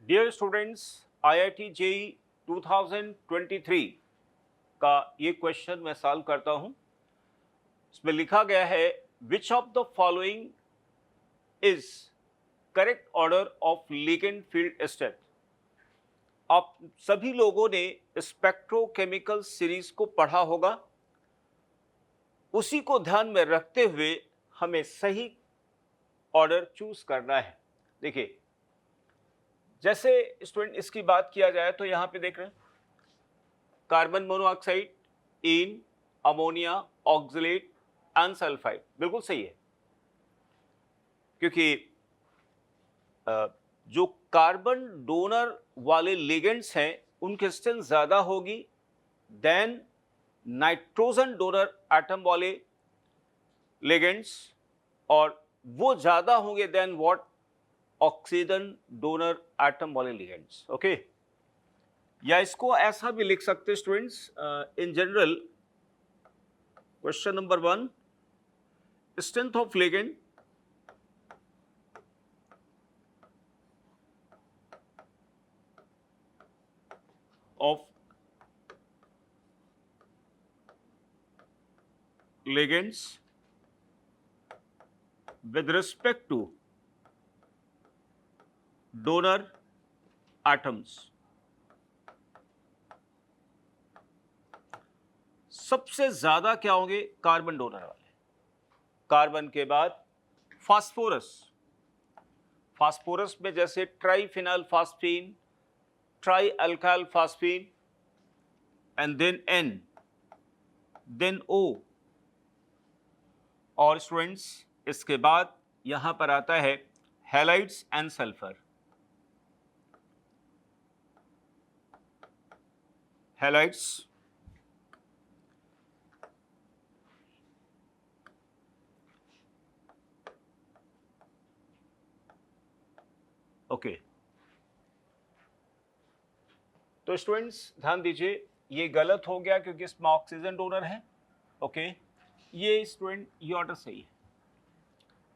Dear students, IIT JEE 2023 का ये question मैं सॉल्व करता हूं। इसमें लिखा गया है which of the following is correct order of ligand field state. आप सभी लोगों ने स्पेक्ट्रोकेमिकल सीरीज को पढ़ा होगा, उसी को ध्यान में रखते हुए हमें सही ऑर्डर चूज करना है। देखिए, जैसे स्टूडेंट इसकी बात किया जाए तो यहां पे देख रहे हैं carbon monoxide, in, ammonia, oxalate and sulphide. बिल्कुल सही है, क्योंकि जो कार्बन डोनर वाले लिगेंड्स हैं उनकी स्ट्रेंथ ज्यादा होगी देन नाइट्रोजन डोनर एटम वाले लिगेंड्स, और वो ज्यादा होंगे than what oxygen donor atom वाले लिगेंड्स। ओके, या इसको ऐसा भी लिख सकते students, in general question number 1, strength of ligand of ligands with respect to donor atoms। सबसे ज्यादा क्या होंगे? कार्बन डोनर वाले। कार्बन के बाद फास्फोरस। फास्फोरस में जैसे triphenyl phosphine, tri alkyl phosphine, and then N, then O। और स्टूडेंट्स इसके बाद यहां पर आता है halides and sulphur. Halides, okay. तो स्टूडेंट्स ध्यान दीजिए, ये गलत हो गया क्योंकि इसमें ऑक्सीजन डोनर है। ओके, ये स्टूडेंट ये ऑर्डर सही है।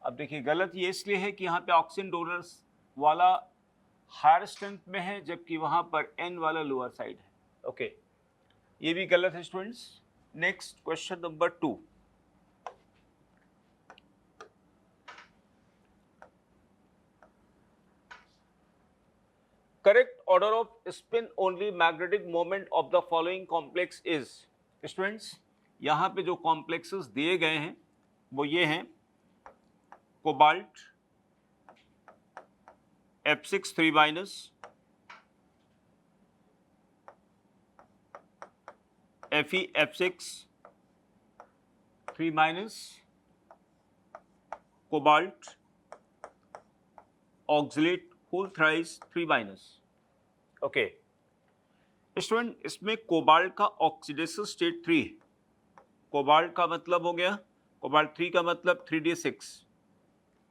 अब देखिए, गलत ये इसलिए है कि यहाँ पे ऑक्सीजन डोनर्स वाला हायर स्ट्रेंथ में है जबकि वहां पर N वाला लोअर साइड है। ओके, ये भी गलत है students. Next question number 2, correct order off spin only magnetic moment of the following complex is. Students यहां पे जो कॉम्प्लेक्सेस दिए गए हैं वो ये हैं cobalt F6 3-, Fe F6 3-, cobalt oxalate whole thrice 3-। Okay student, इसमें कोबाल्ट का ऑक्सीडेशन स्टेट 3 है। कोबाल्ट का मतलब हो गया, कोबाल्ट 3 का मतलब 3d6।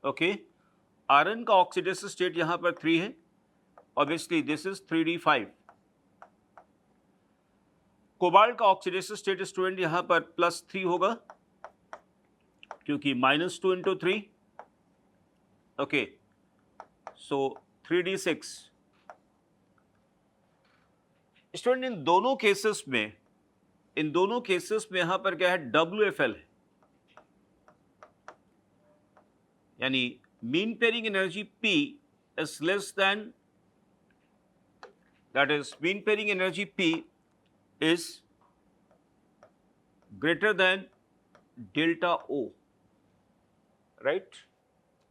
ओके, आयरन का ऑक्सीडेशन स्टेट यहां पर 3 है, obviously this is 3d5। Cobalt का ऑक्सीडेशन स्टेट स्टूडेंट यहां पर +3 होगा क्योंकि -2 × 3। Okay, so 3d6। Student in दोनों केसेस में यहां पर क्या है? WFL है, यानी mean pairing energy P is less than, that is mean pairing energy P is greater than delta O, right?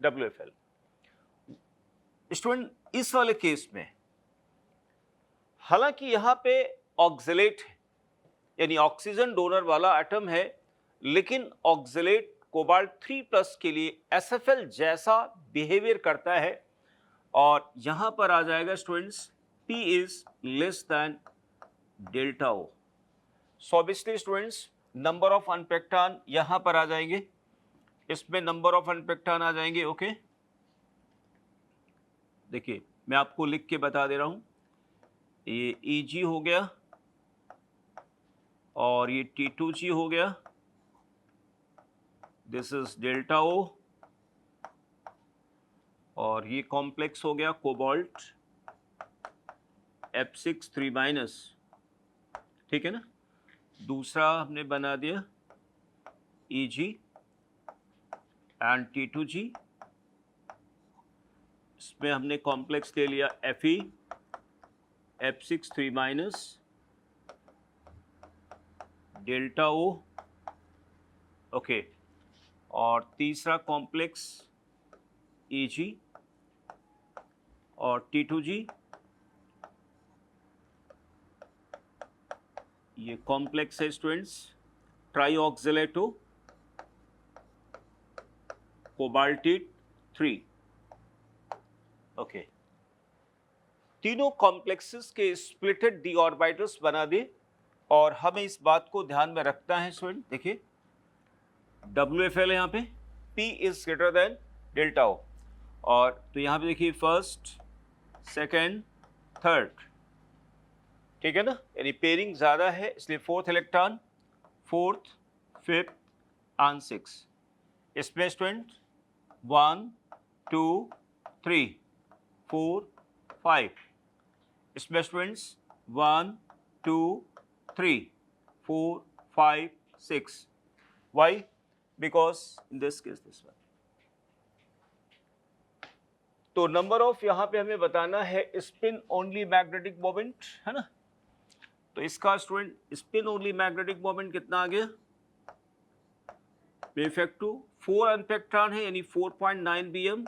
WFL। Student इस वाले केस में हालांकि यहां पे ऑक्सलेट है, यानी ऑक्सीजन डोनर वाला एटम है, लेकिन ऑक्सलेट कोबाल्ट 3+ के लिए SFL जैसा बिहेवियर करता है, और यहां पर आ जाएगा students P is less than delta O। So obviously students number of अनपेक्टान यहां पर आ जाएंगे, इसमें नंबर ऑफ अनपेक्टान आ जाएंगे। ओके, देखिए मैं आपको लिख के बता दे रहा हूं, ये Eg हो गया और ये T2G हो गया, दिस इज डेल्टा O, और ये कॉम्प्लेक्स हो गया कोबाल्ट F6 3 माइनस, ठीक है ना। दूसरा हमने बना दिया EG एंड T2G, इसमें हमने कॉम्प्लेक्स ले लिया Fe F6 3 minus delta O, okay. और तीसरा कॉम्प्लेक्स EG और T2G, ये कॉम्प्लेक्स है स्टूडेंट्स ट्राईऑक्सिलेटो कोबाल्टेट 3, ओके। तीनों कॉम्प्लेक्सेस के स्प्लिटेड डी ऑर्बिटल्स बना दे, और हमें इस बात को ध्यान में रखना है स्टूडेंट, देखिए WFL है यहाँ पे, P is greater than delta O, और तो यहाँ पे देखिए फर्स्ट सेकेंड थर्ड, ठीक है ना, यानी पेयरिंग ज्यादा है इसलिए fourth electron, fourth fifth and six. इसमें स्टूडेंट 1 2 3 4 5, इसमें students 1 2 3 4 5 6। Why? Because in this case this one. तो नंबर ऑफ यहां पे हमें बताना है स्पिन ओनली मैग्नेटिक मोमेंट, है ना। तो इसका student spin only magnetic moment कितना आ गया, इफेक्टिव 4 अनपेक्ट्रॉन है यानी 4.9 bm,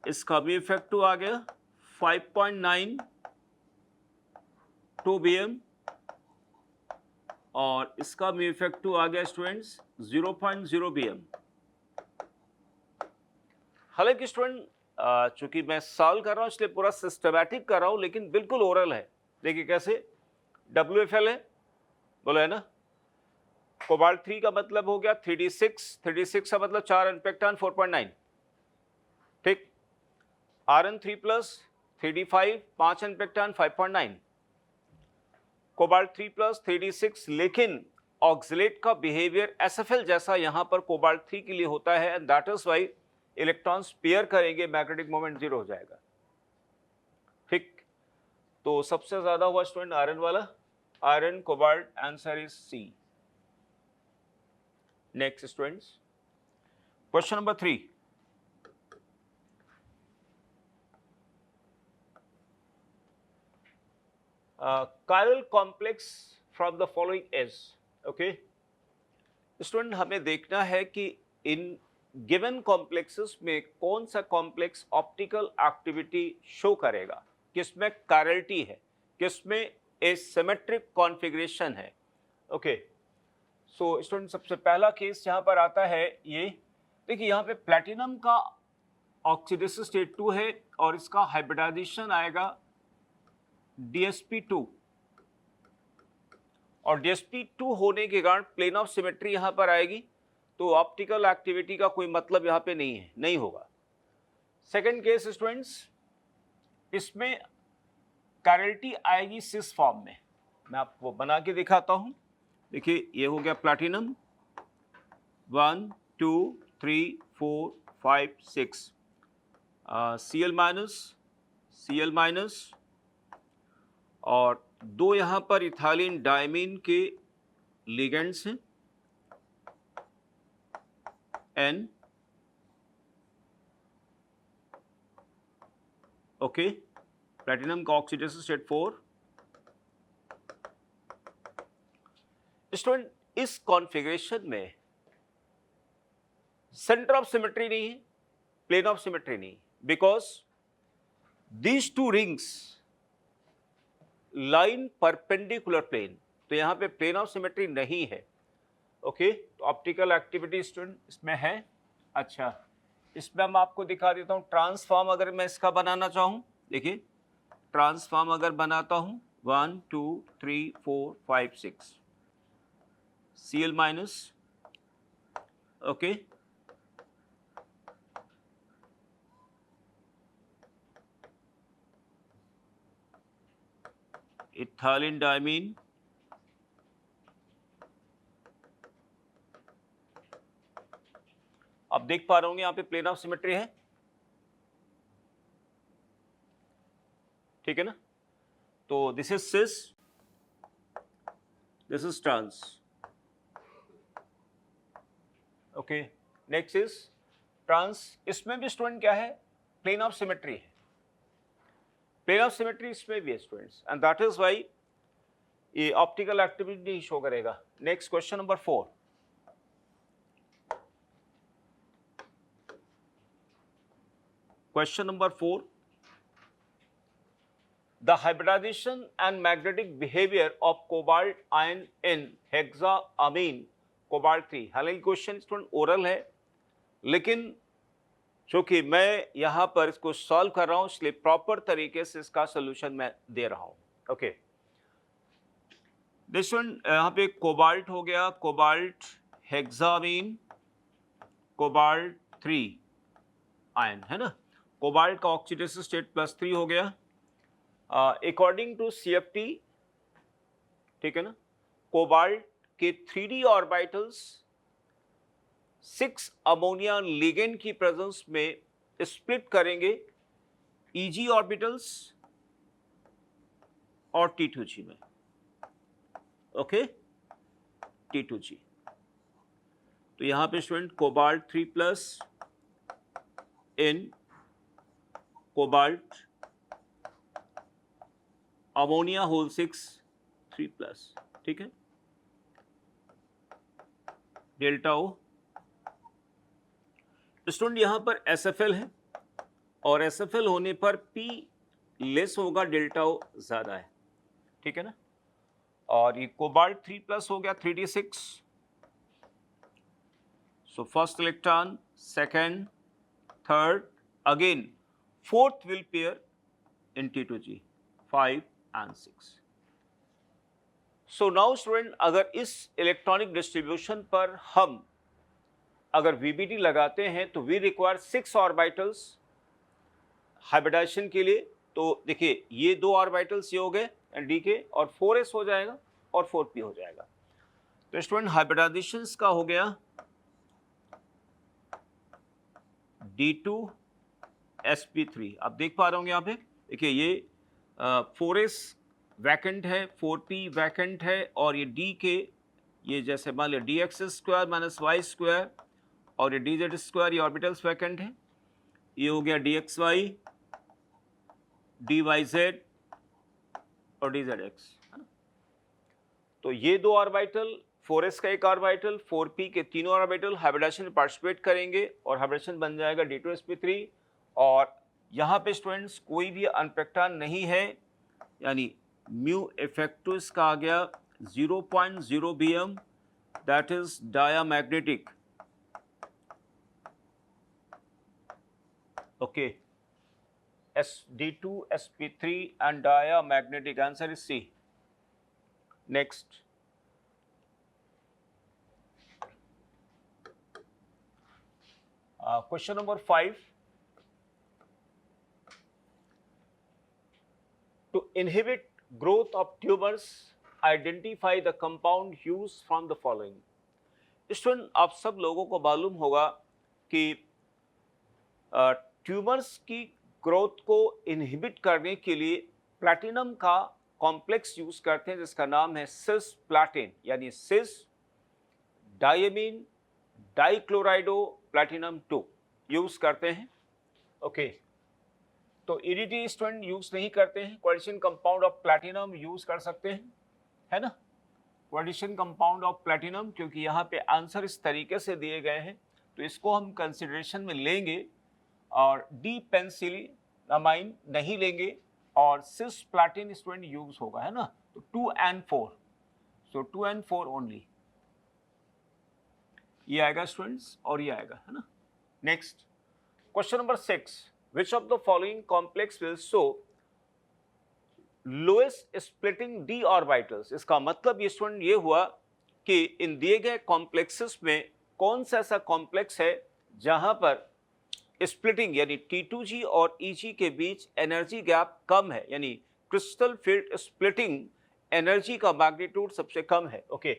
इसका भी इफेक्टिव आ गया 5.92 bm, और इसका भी इफेक्टिव आ गया स्टूडेंट्स 0.0 bm। हालांकि स्टूडेंट चूंकि मैं सॉल्व कर रहा हूं इसलिए पूरा सिस्टमैटिक कर रहा हूं, लेकिन बिल्कुल ओरल है। देखिए कैसे, WFL है, बोला है ना, कोबाल्ट 3 का मतलब हो गया 3d6 का मतलब 4 अनपेक्ट्रॉन 4.9, ठीक। Rn3 plus 3d5 5 अनपेक्ट्रॉन 5.9, cobalt 3 plus 3d6, लेकिन ऑक्सिलेट का बिहेवियर SFL जैसा यहां पर कोबाल्ट 3 के लिए होता है, and that is why electrons pair करेंगे, मैग्नेटिक मोमेंट 0 हो जाएगा, ठीक। तो सबसे ज्यादा हुआ स्टूडेंट आयरन वाला, iron cobalt, answer is C। Next students, question number 3, chiral complex from the following is, okay। Student हमें देखना है कि इन गिवन कॉम्प्लेक्सेस में कौन सा कॉम्प्लेक्स ऑप्टिकल एक्टिविटी शो करेगा, किसमें कायरलिटी है, किसमें एसिमेट्रिक कॉन्फ़िगरेशन है, ओके। सो स्टूडेंट सबसे पहला केस यहां पर आता है, ये देखिए यहां पे प्लैटिनम का ऑक्सीडेशन स्टेट 2 है और इसका हाइब्रिडाइजेशन आएगा DsP2, और DsP2 होने के कारण प्लेन ऑफ सिमेट्री यहां पर आएगी, तो ऑप्टिकल एक्टिविटी का कोई मतलब यहां पे नहीं है, नहीं होगा। सेकंड केस स्टूडेंट्स, इसमें कायरलिटी आएगी सिस फॉर्म में, मैं आपको बना के दिखाता हूं। देखिए ये हो गया प्लैटिनम 1 2 3 4 5 6, Cl माइनस, और दो यहां पर इथाइलिन डायमीन के लिगेंड्स हैं N, ओके। प्लैटिनम का ऑक्सीडेशन स्टेट 4। स्टूडेंट इस कॉन्फ़िगरेशन में सेंटर ऑफ सिमेट्री नहीं है, प्लेन ऑफ सिमेट्री नहीं, because these two rings line perpendicular plane, तो यहां पे प्लेन ऑफ सिमेट्री नहीं है, ओके। तो ऑप्टिकल एक्टिविटी स्टूडेंट इसमें है। अच्छा, इसमें मैं आपको दिखा देता हूं ट्रांसफॉर्म, अगर मैं इसका बनाना चाहूं, देखिए ट्रांसफॉर्म अगर बनाता हूं 1 2 3 4 5 6, Cl minus, okay, ethylene diamine, आप देख पा रहे होंगे यहाँ पे प्लेन ऑफ सिमेट्री है, ठीक है ना। तो this is cis, this is trans. Okay, next is trans. इसमें भी स्टूडेंट क्या है, प्लेन ऑफ सिमेट्री है, प्लेन ऑफ सिमेट्री इसमें भी है students, and that is why ये ऑप्टिकल एक्टिविटी शो करेगा। Next question number 4। Question number 4. The hybridization and magnetic behavior of cobalt ion in hexaamine cobalt 3। हालांकि question student oral है, लेकिन चूंकि मैं यहाँ पर इसको सॉल्व कर रहा हूँ इसलिए प्रॉपर तरीके से इसका सोल्यूशन मैं दे रहा हूँ। ओके, स्टूडेंट यहाँ पे कोबाल्ट हो गया, कोबाल्ट हेक्सामीन कोबाल्ट 3 आयन है ना। कोबाल्ट का ऑक्सीडेशन स्टेट +3 हो गया अकॉर्डिंग टू CFT, ठीक है ना। कोबाल्ट के 3D ऑर्बिटल्स 6 अमोनिया लिगेंड की प्रेजेंस में स्प्लिट करेंगे EG ऑर्बिटल्स और T2G में। Okay, T2G। तो यहां पे स्टूडेंट कोबाल्ट 3+ इन कोबाल्ट अमोनिया होल 6 3+, ठीक है, डेल्टा O। स्टूडेंट यहां पर SFL है और SFL होने पर P लेस होगा, डेल्टा O ज्यादा है, ठीक है ना। और ये कोबाल्ट 3+ हो गया 3D6। So first electron, second, third, again fourth will pair in T2G 5 and 6। So now student अगर इस इलेक्ट्रॉनिक डिस्ट्रीब्यूशन पर हम अगर VBD लगाते हैं तो वी रिक्वायर 6 ऑर्बिटल्स हाइब्रिडाइजेशन के लिए। तो देखिए ये 2 ऑर्बिटल्स ये हो गए D के, और 4s हो जाएगा और 4p हो जाएगा। तो स्टूडेंट हाइब्रिडाइजेशन का हो गया D2sp3। आप देख पा रहे होंगे यहाँ पे, देखिए ये 4s वैकेंट है, 4p वैकेंट है, और ये D के ये जैसे मान लिया dx² - y² और ये dz² ये ऑर्बिटल्स वैकेंट है। ये हो गया dxy, dyz और dzx, है ना। तो ये 2 ऑर्बिटल, 4s का एक ऑर्बिटल, 4p के तीनों ऑर्बिटल हाइब्रिडाइजेशन में पार्टिसिपेट करेंगे और हाइब्रिडेशन बन जाएगा D2sp3। और यहाँ पे स्टूडेंट्स कोई भी अनप्रैक्टन नहीं है, यानी म्यू इफेक्टिव इसका आ गया 0.0 bm, that is diamagnetic. Okay, D2sp3 and diamagnetic, answer is C. Next, question number 5. To inhibit growth of tumors, identify the compound used from the following. Student आप सब लोगों को मालूम होगा कि ट्यूमर्स की ग्रोथ को इनहिबिट करने के लिए प्लैटिनम का कॉम्प्लेक्स यूज करते हैं जिसका नाम है सिस-प्लैटिन, यानी सिस डायमीन डाइक्लोराइडो प्लैटिनम 2 यूज करते हैं। ओके, तो EDT स्टूडेंट यूज नहीं करते हैं, कोएडिशन कंपाउंड ऑफ प्लैटिनम यूज कर सकते हैं, है ना, कोएडिशन कंपाउंड ऑफ प्लैटिनम, क्योंकि यहाँ पे आंसर इस तरीके से दिए गए हैं तो इसको हम कंसिडरेशन में लेंगे, और D-पेंसिलिनामाइन नहीं लेंगे, और सिस प्लैटिन स्टूडेंट यूज होगा, है ना। तो 2 and 4, सो 2 and 4 ओनली, ये आएगा स्टूडेंट्स और ये आएगा, है ना। Next question number 6, which of the following complex will show lowest splitting D orbitals. इसका मतलब ये स्टूडेंट ये हुआ कि इन दिए गए कॉम्प्लेक्सेस में कौन सा ऐसा कॉम्प्लेक्स है जहां पर स्प्लिटिंग यानी T2G और EG के बीच एनर्जी गैप कम है, यानी क्रिस्टल फील्ड स्प्लिटिंग एनर्जी का मैग्नीट्यूड सबसे कम है। ओके,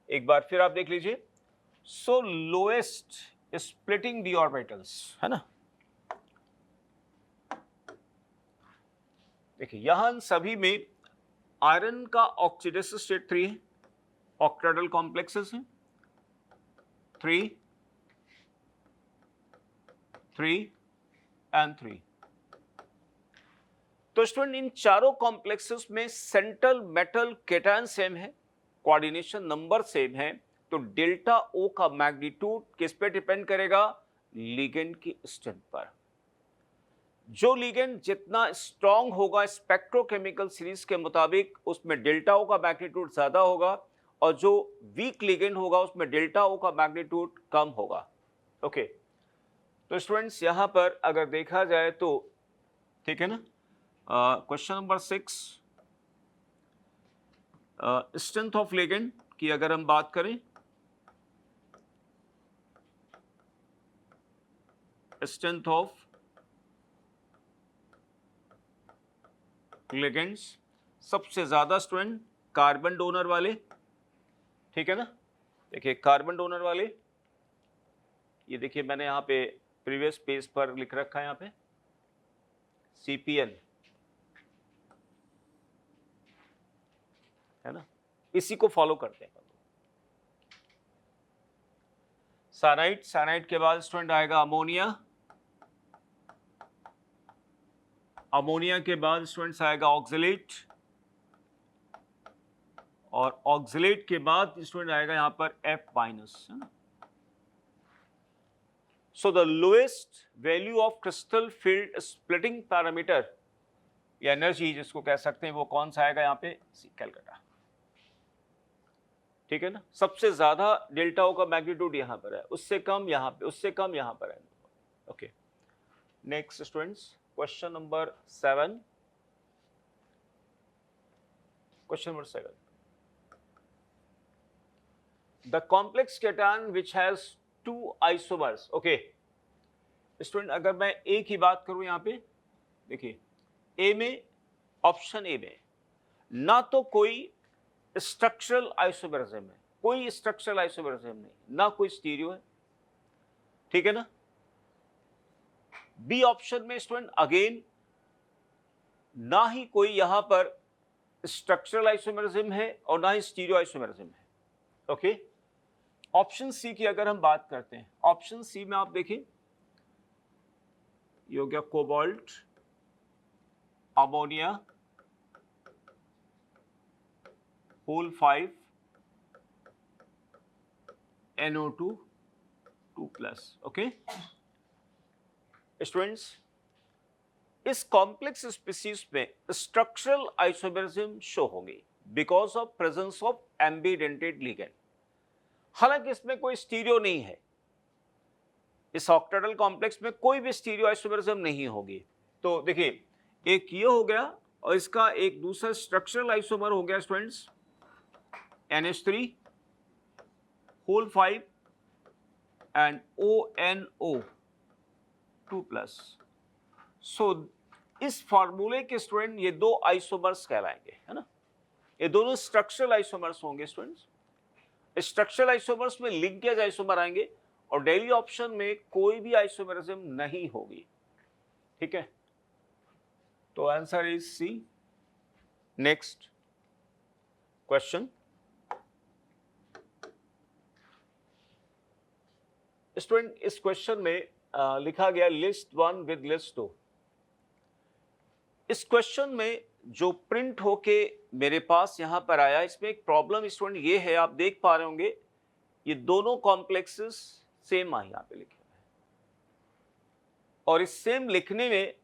एक बार फिर आप देख लीजिए, सो लोएस्ट स्प्लिटिंग D ऑर्बिटल्स, है ना। देखिए यहां सभी में आयरन का ऑक्सीडेशन स्टेट 3 है, ऑक्टेडल कॉम्प्लेक्सेस हैं 3 3 एंड 3। तो स्टूडेंट इन चारों कॉम्प्लेक्सेस में सेंट्रल मेटल केटायन सेम है, कोऑर्डिनेशन नंबर सेम है, तो डेल्टा ओ का मैग्नीट्यूड किस पे डिपेंड करेगा? लिगेंड की स्ट्रेंथ पर। जो लिगेंड जितना स्ट्रांग होगा स्पेक्ट्रोकेमिकल सीरीज के मुताबिक उसमें डेल्टा ओ का मैग्नीट्यूड ज्यादा होगा, और जो वीक लिगेंड होगा उसमें डेल्टा ओ का मैग्नीट्यूड कम होगा। ओके, तो स्टूडेंट्स यहां पर अगर देखा जाए तो ठीक है ना, question number 6 strength of ligand की अगर हम बात करें, स्ट्रेंथ ऑफ लिगेंड्स सबसे ज्यादा स्टूडेंट कार्बन डोनर वाले, ठीक है ना। देखिए कार्बन डोनर वाले, ये देखिए मैंने यहां पे प्रीवियस पेज पर लिख रखा है, यहां पे CPN है ना, इसी को फॉलो करते हैं। साइनाइड, साइनाइड के बाद स्टूडेंट आएगा अमोनिया, अमोनिया के बाद स्टूडेंट्स आएगा ऑक्सलेट, और ऑक्सलेट के बाद स्टूडेंट आएगा यहां पर F- है ना। So the lowest value of crystal field splitting parameter या एनर्जी जिसको कह सकते हैं वो कौन सा आएगा यहाँ पे? कैलकाटा, ठीक है ना। सबसे ज्यादा डेल्टा ओ का मैग्नीट्यूड यहां पर है, उससे कम यहां पे, उससे कम यहां पर है। Okay, next students question number 7, question number 7, the complex cation which has 2 isomers. Okay student, अगर मैं ए की बात करूं यहां पे, देखिए ए में, ऑप्शन ए में ना तो कोई स्ट्रक्चरल आइसोमरिज्म है, कोई स्ट्रक्चरल आइसोमरिज्म नहीं, ना कोई स्टीरियो है, ठीक है ना। बी ऑप्शन में स्टूडेंट अगेन ना ही कोई यहां पर स्ट्रक्चरल आइसोमरिज्म है और ना ही स्टीरियो आइसोमरिज्म है। ओके, ऑप्शन सी की अगर हम बात करते हैं, ऑप्शन सी में आप देखिए ये हो गया cobalt, ammonia, whole 5, NO2 2+। Okay students, इस कॉम्प्लेक्स स्पीसीज में स्ट्रक्चरल आइसोमरिज्म शो होंगे because of presence of ambidentate ligand. हालांकि इसमें कोई स्टीरियो नहीं है, इस ऑक्टेडल कॉम्प्लेक्स में कोई भी स्टीरियो आइसोमरिज्म नहीं होगी। तो देखिए एक ये हो गया, और इसका एक दूसरा स्ट्रक्चरल आइसोमर हो गया students NH3 whole 5 and ONO 2+। So इस फार्मूले के स्टूडेंट ये दो आइसोमर्स कहलाएंगे, है ना। ये दोनों स्ट्रक्चरल आइसोमर्स होंगे स्टूडेंट्स। स्ट्रक्चरल आइसोमर्स में लिंकेज आइसोमर आएंगे, और डेली ऑप्शन में कोई भी आइसोमरिज्म नहीं होगी, ठीक है। तो answer is C. Next question, student इस क्वेश्चन में लिखा गया लिस्ट 1 विद लिस्ट 2। इस क्वेश्चन में जो प्रिंट होके मेरे पास यहां पर आया, इसमें एक प्रॉब्लम स्टूडेंट ये है, आप देख पा रहे होंगे ये दोनों कॉम्प्लेक्सेस सेम आ यहां पे लिखे हुए हैं, और इस सेम लिखने में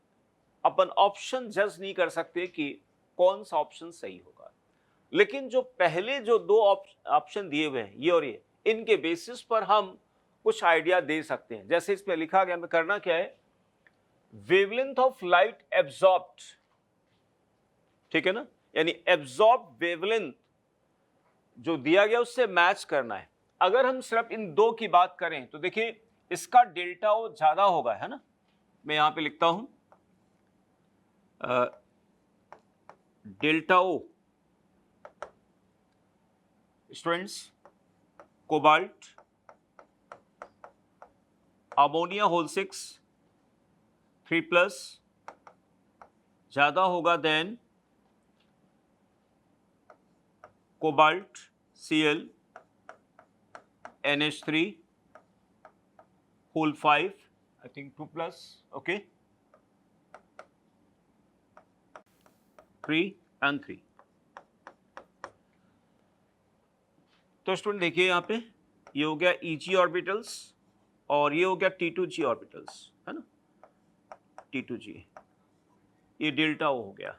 अपन ऑप्शन जज नहीं कर सकते कि कौन सा ऑप्शन सही होगा, लेकिन जो पहले जो दो ऑप्शन दिए हुए हैं ये और ये, इनके बेसिस पर हम कुछ आइडिया दे सकते हैं। जैसे इसमें लिखा गया, हमें करना क्या है, वेवलेंथ ऑफ लाइट एब्जॉर्ब्ड, ठीक है ना, यानी एब्जॉर्ब वेवलेंथ जो दिया गया उससे मैच करना है। अगर हम सिर्फ इन दो की बात करें तो देखिए इसका डेल्टा ओ ज्यादा होगा, है ना। मैं यहां पे लिखता हूं delta O students cobalt, ammonia whole 6 3+, ज़्यादा होगा than cobalt Cl NH3 whole 5 I think 2 plus okay 3 and 3। तो स्टूडेंट देखिए यहाँ पे ये हो गया Eg ऑर्बिटल्स और ये हो गया T2G ऑर्बिटल्स, है ना, T2G, ये डेल्टा O हो गया।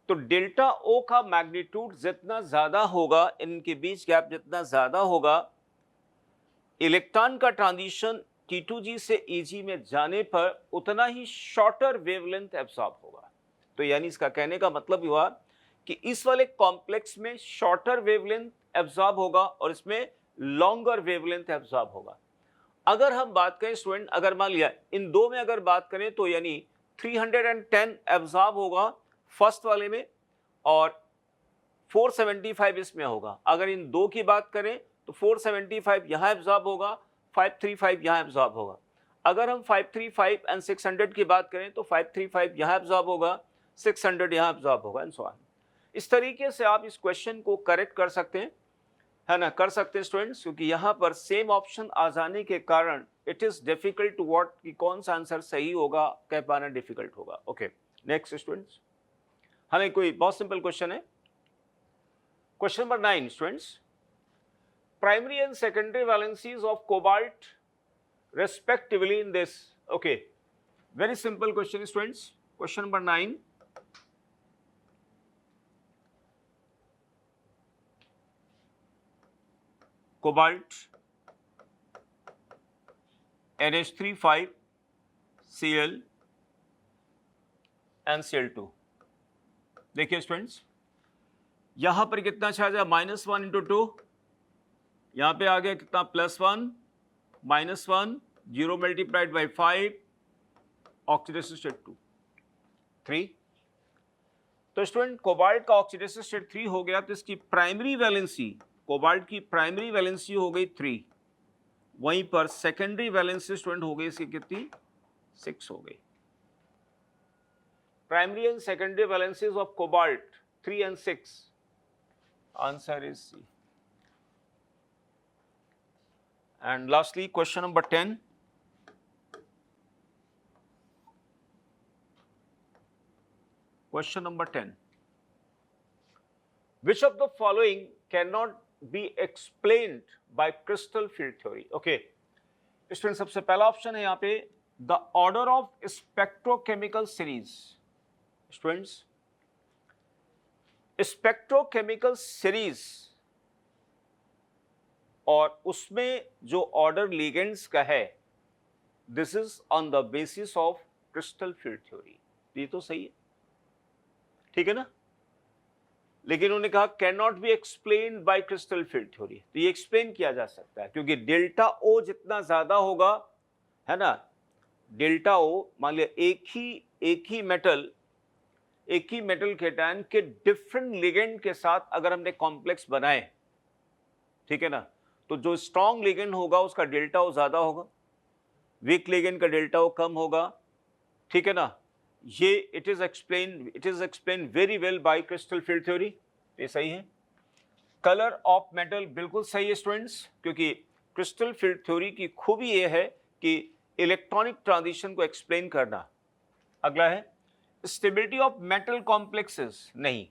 तो डेल्टा O का मैग्नीट्यूड जितना ज्यादा होगा, इनके बीच गैप जितना ज्यादा होगा, इलेक्ट्रॉन का ट्रांजिशन T2G से Eg में जाने पर उतना ही शॉर्टर वेवलेंथ एब्सॉर्ब होगा। तो यानी इसका कहने का मतलब हुआ कि इस वाले कॉम्प्लेक्स में शॉर्टर वेवलेंथ एब्सॉर्ब होगा और इसमें लॉन्गर वेवलेंथ एब्सॉर्ब होगा। अगर हम बात करें स्टूडेंट, अगर मान लिया इन दो में अगर बात करें तो यानी 310 एब्सॉर्ब होगा फर्स्ट वाले में और 475 इसमें होगा। अगर इन दो की बात करें तो 475 यहां एब्सॉर्ब होगा, 535 यहां एब्सॉर्ब होगा। अगर हम 535 एंड 600 की बात करें तो 535 यहां एब्सॉर्ब होगा, 600 यहां एब्सॉर्ब होगा एंड सो ऑन। इस तरीके से आप इस क्वेश्चन को करेक्ट कर सकते हैं, है ना, कर सकते हैं स्टूडेंट्स, क्योंकि यहां पर सेम ऑप्शन आ जाने के कारण it is difficult to what कि कौन सा आंसर सही होगा कह पाना डिफिकल्ट होगा। ओके नेक्स्ट स्टूडेंट्स, हमें कोई बहुत सिंपल क्वेश्चन है, question number 9 students, primary and secondary valencies of cobalt respectively in this। okay, very simple question students, question number 9, cobalt NH3 5 Cl and Cl2। देखिए स्टूडेंट्स यहां पर कितना अच्छा आ जाए, -1 इंटू 2, यहां पे आ गया कितना +1 -1 0 मल्टीप्लाइड बाई 5 ऑक्सीडेशन स्टेट 2 3। तो स्टूडेंट कोबाल्ट का ऑक्सीडेशन स्टेट 3 हो गया तो इसकी प्राइमरी वैलेंसी, कोबाल्ट की प्राइमरी वैलेंसी हो गई 3, वहीं पर सेकेंडरी वैलेंसी स्टूडेंट हो गई इसकी कितनी 6 हो गई। Primary and secondary valencies of cobalt 3 and 6, answer is C. And lastly, question number 10. Question number 10. Which of the following cannot be explained by crystal field theory? Okay. Students, सबसे पहला option है यहाँ पे the order of spectrochemical series. Students, spectrochemical series और उसमें जो order ligands का है, this is on the basis of crystal field theory. ये तो सही है, ठीक है ना, लेकिन उन्होंने कहा can not be explained bye crystal field theory. तो ये एक्सप्लेन किया जा सकता है क्योंकि डेल्टा ओ जितना ज्यादा होगा, है ना, डेल्टा ओ मान लिया एक ही मेटल केटायन के डिफरेंट लिगेंड के साथ अगर हमने कॉम्प्लेक्स बनाए, ठीक है ना, तो जो स्ट्रॉन्ग लिगेंड होगा उसका डेल्टा ओ ज्यादा होगा, वीक लिगेंड का डेल्टा ओ कम होगा, ठीक है ना। ये it is explain very well by crystal field theory, ये सही है। कलर ऑफ मेटल बिल्कुल सही है स्टूडेंट्स, क्योंकि क्रिस्टल फील्ड थ्योरी की खूबी ये है कि इलेक्ट्रॉनिक ट्रांजिशन को एक्सप्लेन करना। अगला है स्टेबिलिटी ऑफ मेटल कॉम्प्लेक्सेस, नहीं,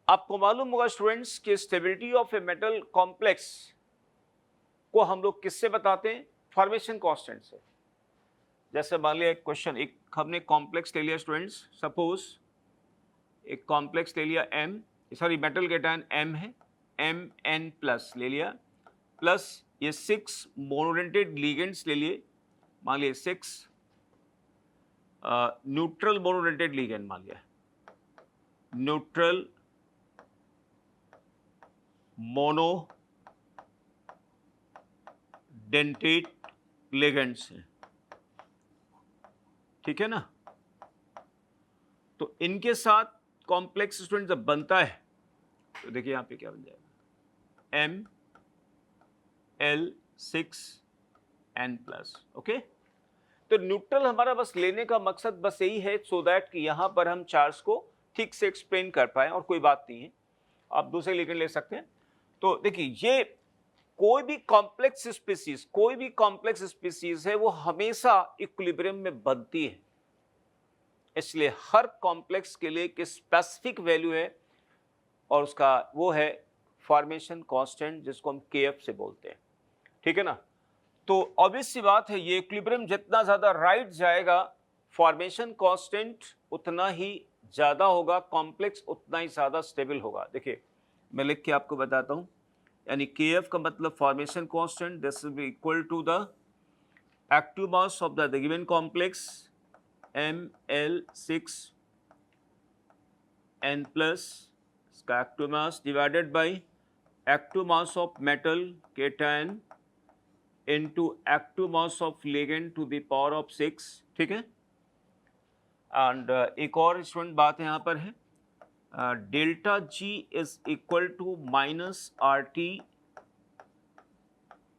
आपको मालूम होगा स्टूडेंट्स कि stability of a metal complex को हम लोग किससे बताते हैं, फॉर्मेशन कांस्टेंट से। जैसे मान लिया एक क्वेश्चन, एक हमने कॉम्प्लेक्स ले लिया स्टूडेंट्स, सपोज एक कॉम्प्लेक्स ले लिया मेटल केटायन M है, Mn प्लस ले लिया, प्लस ये 6 मोनोडेंटेड लिगेंड्स ले लिए, मान लिया 6 न्यूट्रल मोनोडेंटेड लिगेंड, मान लिया न्यूट्रल मोनो डेंटेट लिगेंड्स हैं, ठीक है ना। तो इनके साथ कॉम्प्लेक्स स्टूडेंट जब बनता है तो देखिए यहां पे क्या बन जाएगा, M L 6 n plus. Okay, तो न्यूट्रल हमारा बस लेने का मकसद बस यही है, सो दैट कि यहां पर हम चार्ज को ठीक से एक्सप्लेन कर पाए, और कोई बात नहीं है, आप दूसरे लेकर ले सकते हैं। तो देखिए, ये कोई भी कॉम्प्लेक्स स्पीसीज है वो हमेशा इक्विलिब्रियम में बनती है, इसलिए हर कॉम्प्लेक्स के लिए एक स्पेसिफिक वैल्यू है, और उसका वो है फॉर्मेशन कांस्टेंट, जिसको हम केएफ से बोलते हैं। ठीक है ना? तो ऑब्वियस सी बात है, ये इक्विलिब्रियम जितना ज्यादा राइट जाएगा, फॉर्मेशन कांस्टेंट उतना ही ज्यादा होगा, कॉम्प्लेक्स उतना ही ज्यादा स्टेबल होगा। देखिए, मैं लिख के आपको बताता हूं, यानी केएफ का मतलब formation constant, this will be equal to the active mass of the given complex Ml6 n plus इसका active mass divided by active mass of metal cation into active mass of ligand to the power of 6। ठीक है, and एक और student बात यहाँ पर है, delta G is equal to minus R T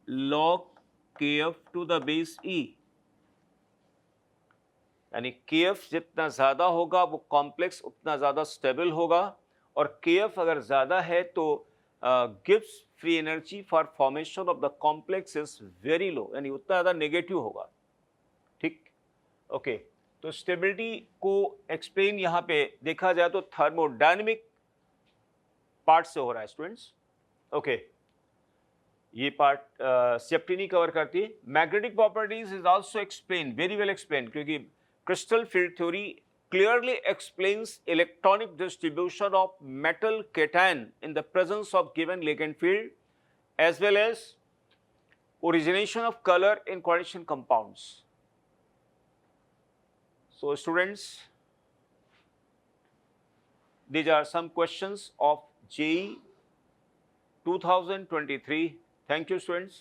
log K F to the base E, यानी KF जितना ज्यादा होगा वो कॉम्प्लेक्स उतना ज्यादा स्टेबल होगा, और केएफ अगर ज्यादा है तो gives free energy for formation of the complex is very low, यानी उतना ज्यादा नेगेटिव होगा। ठीक, ओके, तो स्टेबिलिटी को एक्सप्लेन यहाँ पे देखा जाए तो थर्मोडायनेमिक पार्ट से हो रहा है स्टूडेंट्स। ओके, ये पार्ट सेफ्टी नहीं कवर करती है। Magnetic properties is also explain, very well explain, क्योंकि crystal field theory clearly explains electronic distribution of metal cation in the presence of given ligand field, as well as origination of color in coordination compounds. So students, these are some questions of JEE 2023. Thank you students.